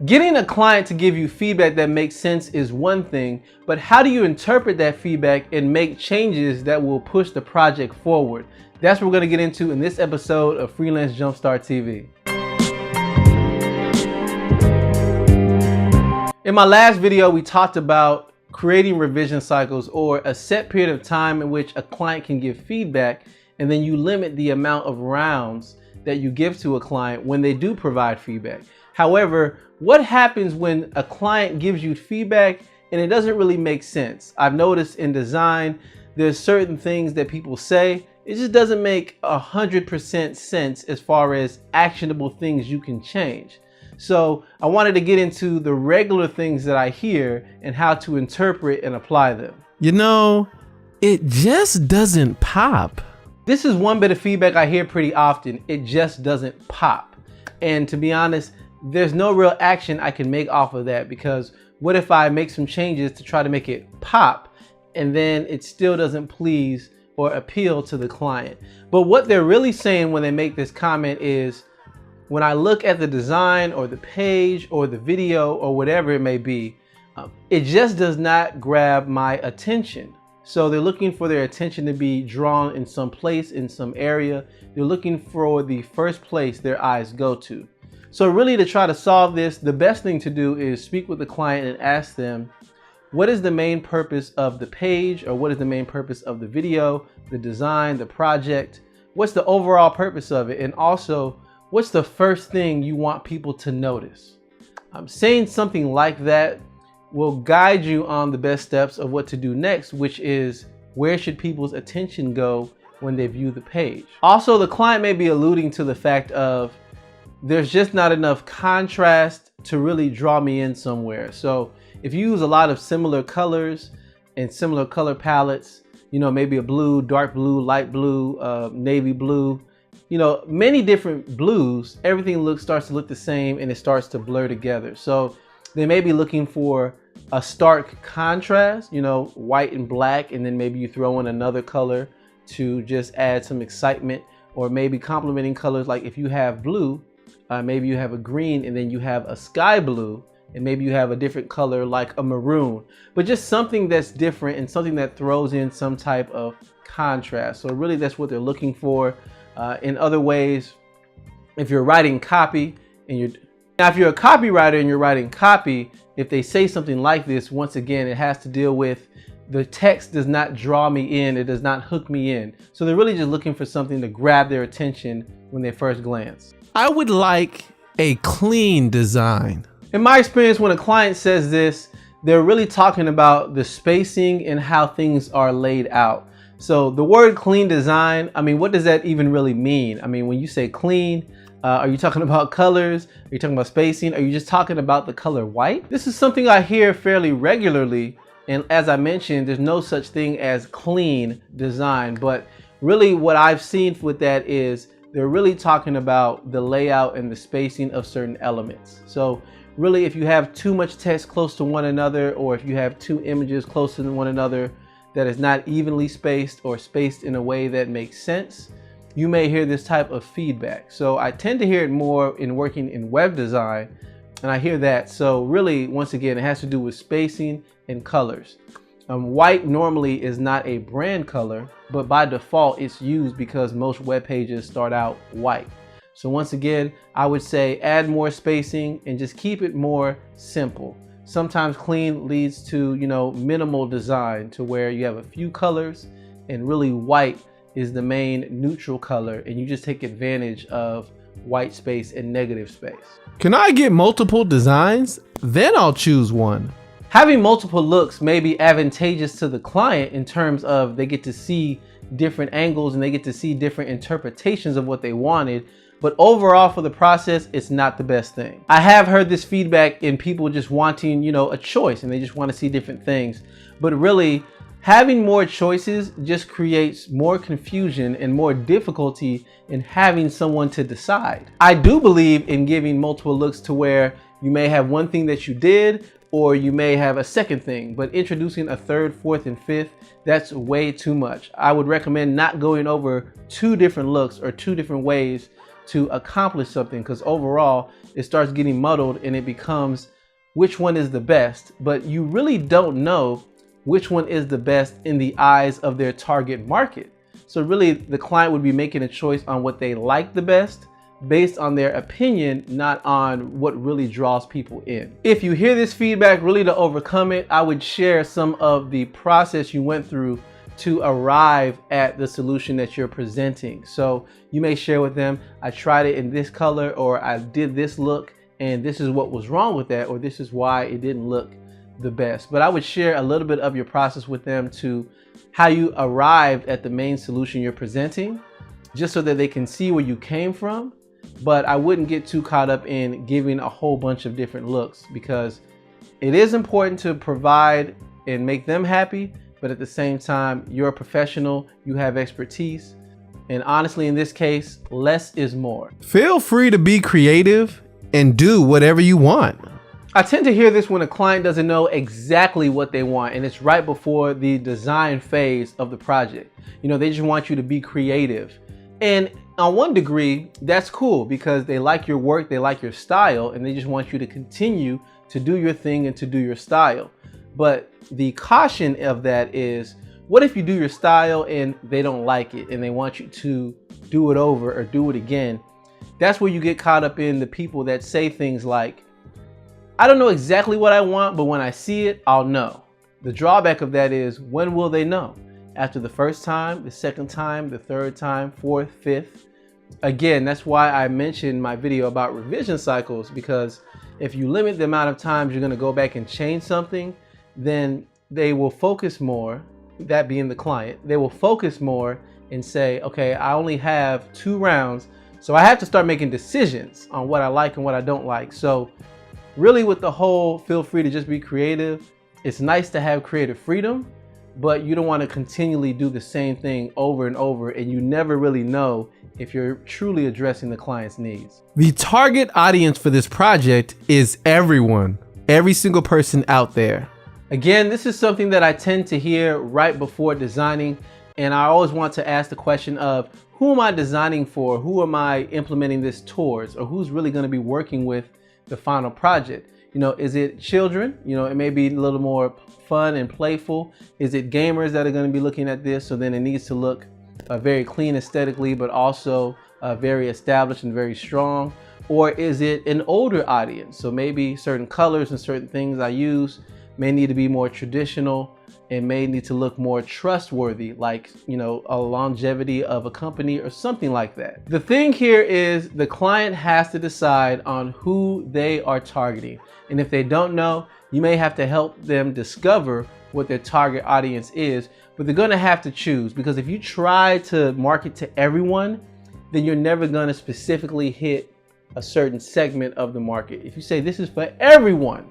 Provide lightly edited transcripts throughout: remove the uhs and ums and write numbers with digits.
Getting a client to give you feedback that makes sense is one thing, but how do you interpret that feedback and make changes that will push the project forward? That's what we're going to get into in this episode of Freelance Jumpstart TV. In my last video, we talked about creating revision cycles, or a set period of time in which a client can give feedback, and then you limit the amount of rounds that you give to a client when they do provide feedback. However, what happens when a client gives you feedback and it doesn't really make sense? I've noticed in design, there's certain things that people say, it just doesn't make 100% sense as far as actionable things you can change. So I wanted to get into the regular things that I hear and how to interpret and apply them. You know, it just doesn't pop. This is one bit of feedback I hear pretty often. It just doesn't pop. And to be honest, there's no real action I can make off of that, because what if I make some changes to try to make it pop and then it still doesn't please or appeal to the client? But what they're really saying when they make this comment is, when I look at the design or the page or the video or whatever it may be, it just does not grab my attention. So they're looking for their attention to be drawn in some place, in some area. They're looking for the first place their eyes go to. So really, to try to solve this, the best thing to do is speak with the client and ask them, what is the main purpose of the page, or what is the main purpose of the video, the design, the project? What's the overall purpose of it? And also, what's the first thing you want people to notice? Saying something like that will guide you on the best steps of what to do next, which is, where should people's attention go when they view the page? Also, the client may be alluding to the fact of, there's just not enough contrast to really draw me in somewhere. So if you use a lot of similar colors and similar color palettes, you know, maybe a blue, dark blue, light blue, navy blue, you know, many different blues, everything starts to look the same and it starts to blur together. So they may be looking for a stark contrast, you know, white and black, and then maybe you throw in another color to just add some excitement, or maybe complementing colors. Like if you have blue, maybe you have a green, and then you have a sky blue, and maybe you have a different color like a maroon, but just something that's different and something that throws in some type of contrast. So really that's what they're looking for. In other ways, if you're writing copy and if you're a copywriter and you're writing copy, if they say something like this, once again, it has to deal with the text does not draw me in, it does not hook me in. So they're really just looking for something to grab their attention when they first glance. I would like a clean design. In my experience, when a client says this, they're really talking about the spacing and how things are laid out. So the word clean design, I mean, what does that even really mean? I mean, when you say clean, are you talking about colors? Are you talking about spacing? Are you just talking about the color white? This is something I hear fairly regularly. And as I mentioned, there's no such thing as clean design. But really what I've seen with that is they're really talking about the layout and the spacing of certain elements. So really, if you have too much text close to one another, or if you have two images close to one another that is not evenly spaced or spaced in a way that makes sense, you may hear this type of feedback. So I tend to hear it more in working in web design, and I hear that. So really, once again, it has to do with spacing and colors. White normally is not a brand color, but by default it's used because most web pages start out white. So once again, I would say add more spacing and just keep it more simple. Sometimes clean leads to, you know, minimal design, to where you have a few colors and really white is the main neutral color, and you just take advantage of white space and negative space. Can I get multiple designs? Then I'll choose one. Having multiple looks may be advantageous to the client in terms of they get to see different angles and they get to see different interpretations of what they wanted. But overall, for the process, it's not the best thing. I have heard this feedback in people just wanting, you know, a choice, and they just want to see different things. But really, having more choices just creates more confusion and more difficulty in having someone to decide. I do believe in giving multiple looks, to where you may have one thing that you did, or you may have a second thing, but introducing a third, fourth, and fifth, that's way too much. I would recommend not going over two different looks or two different ways to accomplish something, because overall it starts getting muddled and it becomes which one is the best, but you really don't know which one is the best in the eyes of their target market. So really the client would be making a choice on what they like the best based on their opinion, not on what really draws people in. If you hear this feedback, really to overcome it, I would share some of the process you went through to arrive at the solution that you're presenting. So you may share with them, I tried it in this color, or I did this look and this is what was wrong with that, or this is why it didn't look the best. But I would share a little bit of your process with them to how you arrived at the main solution you're presenting, just so that they can see where you came from. But I wouldn't get too caught up in giving a whole bunch of different looks, because it is important to provide and make them happy, but at the same time, you're a professional, you have expertise, and honestly, in this case, less is more. Feel free to be creative and do whatever you want. I tend to hear this when a client doesn't know exactly what they want, and it's right before the design phase of the project. You know, they just want you to be creative. And on one degree, that's cool, because they like your work, they like your style, and they just want you to continue to do your thing and to do your style. But the caution of that is, what if you do your style and they don't like it and they want you to do it over or do it again? That's where you get caught up in the people that say things like, I don't know exactly what I want, but when I see it, I'll know. The drawback of that is, when will they know? After the first time, the second time, the third time, fourth, fifth? Again, that's why I mentioned my video about revision cycles, because if you limit the amount of times you're going to go back and change something, then they will focus more, that being the client, they will focus more and say, okay, I only have 2 rounds, so I have to start making decisions on what I like and what I don't like. So really, with the whole feel free to just be creative, it's nice to have creative freedom, but you don't want to continually do the same thing over and over, and you never really know if you're truly addressing the client's needs. The target audience for this project is everyone, every single person out there. Again, this is something that I tend to hear right before designing, and I always want to ask the question of, who am I designing for? Who am I implementing this towards? Or who's really going to be working with the final project? You know, is it children? You know, it may be a little more fun and playful. Is it gamers that are going to be looking at this? So then it needs to look very clean aesthetically, but also very established and very strong. Or is it an older audience? So maybe certain colors and certain things I use may need to be more traditional and may need to look more trustworthy, like, you know, a longevity of a company or something like that. The thing here is, the client has to decide on who they are targeting. And if they don't know, you may have to help them discover what their target audience is, but they're gonna have to choose, because if you try to market to everyone, then you're never gonna specifically hit a certain segment of the market. If you say this is for everyone,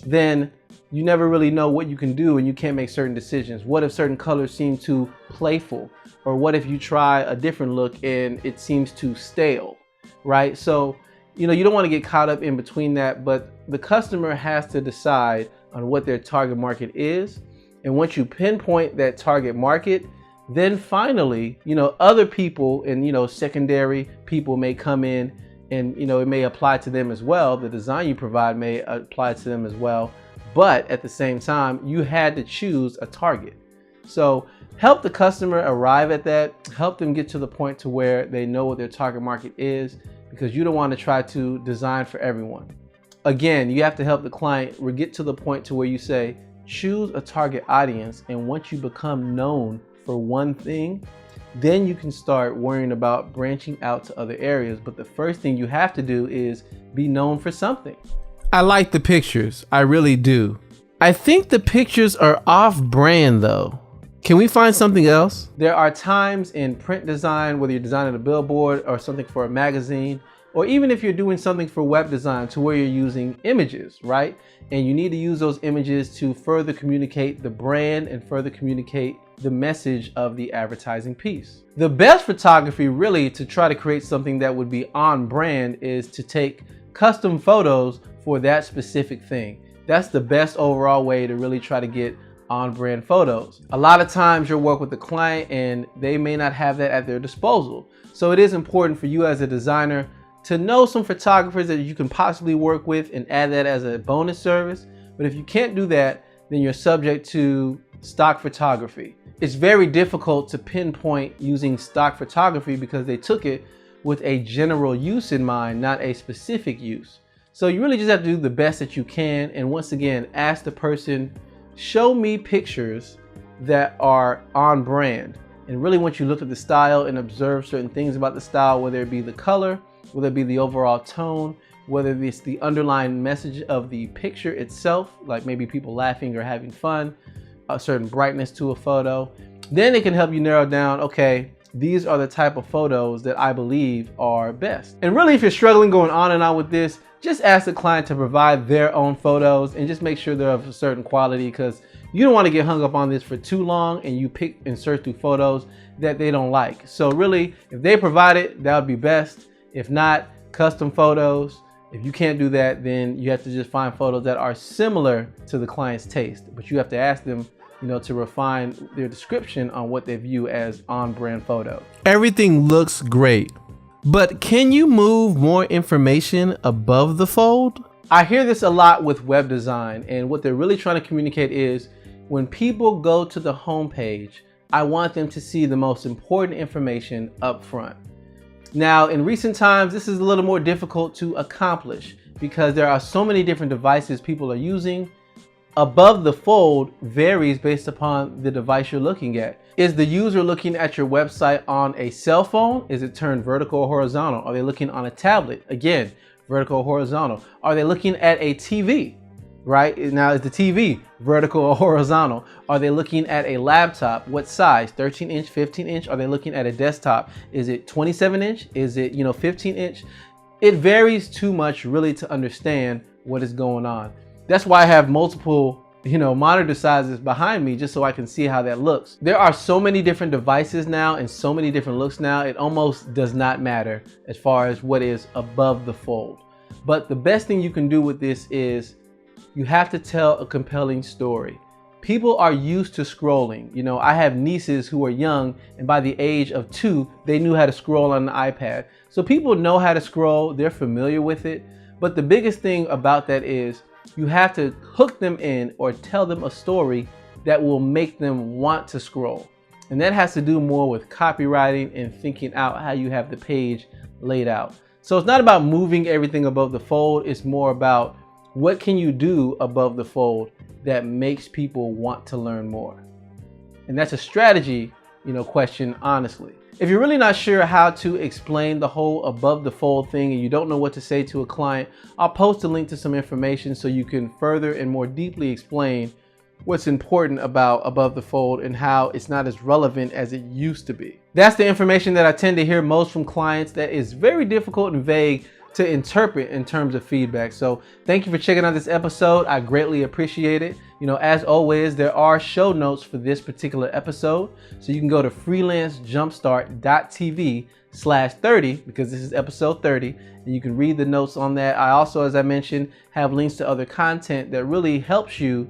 then you never really know what you can do, and you can't make certain decisions. What if certain colors seem too playful? Or what if you try a different look and it seems too stale, right? So, you know, you don't want to get caught up in between that, but the customer has to decide on what their target market is. And once you pinpoint that target market, then finally, you know, other people and, you know, secondary people may come in, and, you know, it may apply to them as well. The design you provide may apply to them as well. But at the same time, you had to choose a target. So help the customer arrive at that, help them get to the point to where they know what their target market is, because you don't want to try to design for everyone. Again, you have to help the client get to the point to where you say, choose a target audience. And once you become known for one thing, then you can start worrying about branching out to other areas. But the first thing you have to do is be known for something. I like the pictures, I really do. I think the pictures are off brand though. Can we find something else? There are times in print design, whether you're designing a billboard or something for a magazine, or even if you're doing something for web design, to where you're using images, right? And you need to use those images to further communicate the brand and further communicate the message of the advertising piece. The best photography really to try to create something that would be on brand is to take custom photos for that specific thing. That's the best overall way to really try to get on brand photos. A lot of times you'll work with the client and they may not have that at their disposal. So it is important for you as a designer to know some photographers that you can possibly work with and add that as a bonus service. But if you can't do that, then you're subject to stock photography. It's very difficult to pinpoint using stock photography because they took it with a general use in mind, not a specific use. So you really just have to do the best that you can. And once again, ask the person, show me pictures that are on brand. And really once you look at the style and observe certain things about the style, whether it be the color, whether it be the overall tone, whether it's the underlying message of the picture itself, like maybe people laughing or having fun, a certain brightness to a photo, then it can help you narrow down, okay, these are the type of photos that I believe are best. And really, if you're struggling going on and on with this, just ask the client to provide their own photos and just make sure they're of a certain quality, because you don't want to get hung up on this for too long and you pick and search through photos that they don't like. So really, if they provide it, that would be best. If not, custom photos. If you can't do that, then you have to just find photos that are similar to the client's taste, but you have to ask them, to refine their description on what they view as on-brand photos. Everything looks great, but can you move more information above the fold? I hear this a lot with web design, and what they're really trying to communicate is when people go to the homepage, I want them to see the most important information up front. Now, in recent times, this is a little more difficult to accomplish because there are so many different devices people are using. Above the fold varies based upon the device you're looking at. Is the user looking at your website on a cell phone? Is it turned vertical or horizontal? Are they looking on a tablet? Again, vertical or horizontal. Are they looking at a TV? Right? Now, is the TV vertical or horizontal? Are they looking at a laptop? What size? 13 inch, 15 inch? Are they looking at a desktop? Is it 27 inch? Is it, 15 inch? It varies too much really to understand what is going on. That's why I have multiple, monitor sizes behind me just so I can see how that looks. There are so many different devices now and so many different looks now, it almost does not matter as far as what is above the fold. But the best thing you can do with this is you have to tell a compelling story. People are used to scrolling. I have nieces who are young, and by the age of 2, they knew how to scroll on an iPad. So people know how to scroll, they're familiar with it. But the biggest thing about that is you have to hook them in or tell them a story that will make them want to scroll. And that has to do more with copywriting and thinking out how you have the page laid out. So it's not about moving everything above the fold. It's more about what can you do above the fold that makes people want to learn more. And that's a strategy, question, honestly. If you're really not sure how to explain the whole above the fold thing and you don't know what to say to a client, I'll post a link to some information so you can further and more deeply explain what's important about above the fold and how it's not as relevant as it used to be. That's the information that I tend to hear most from clients that is very difficult and vague to interpret in terms of feedback. So thank you for checking out this episode. I greatly appreciate it. As always, there are show notes for this particular episode. So you can go to freelancejumpstart.tv/30 because this is episode 30 and you can read the notes on that. I also, as I mentioned, have links to other content that really helps you,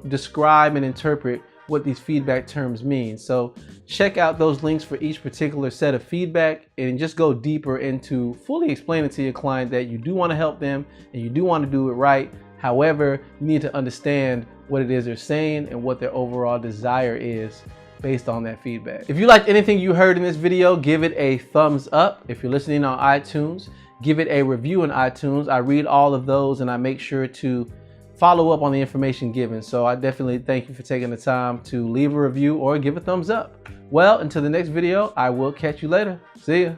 describe and interpret what these feedback terms mean. So check out those links for each particular set of feedback and just go deeper into fully explaining to your client that you do want to help them and you do want to do it right. However, you need to understand what it is they're saying and what their overall desire is based on that feedback. If you liked anything you heard in this video, give it a thumbs up. If you're listening on iTunes, give it a review on iTunes. I read all of those and I make sure to follow up on the information given. So I definitely thank you for taking the time to leave a review or give a thumbs up. Well, until the next video, I will catch you later. See ya.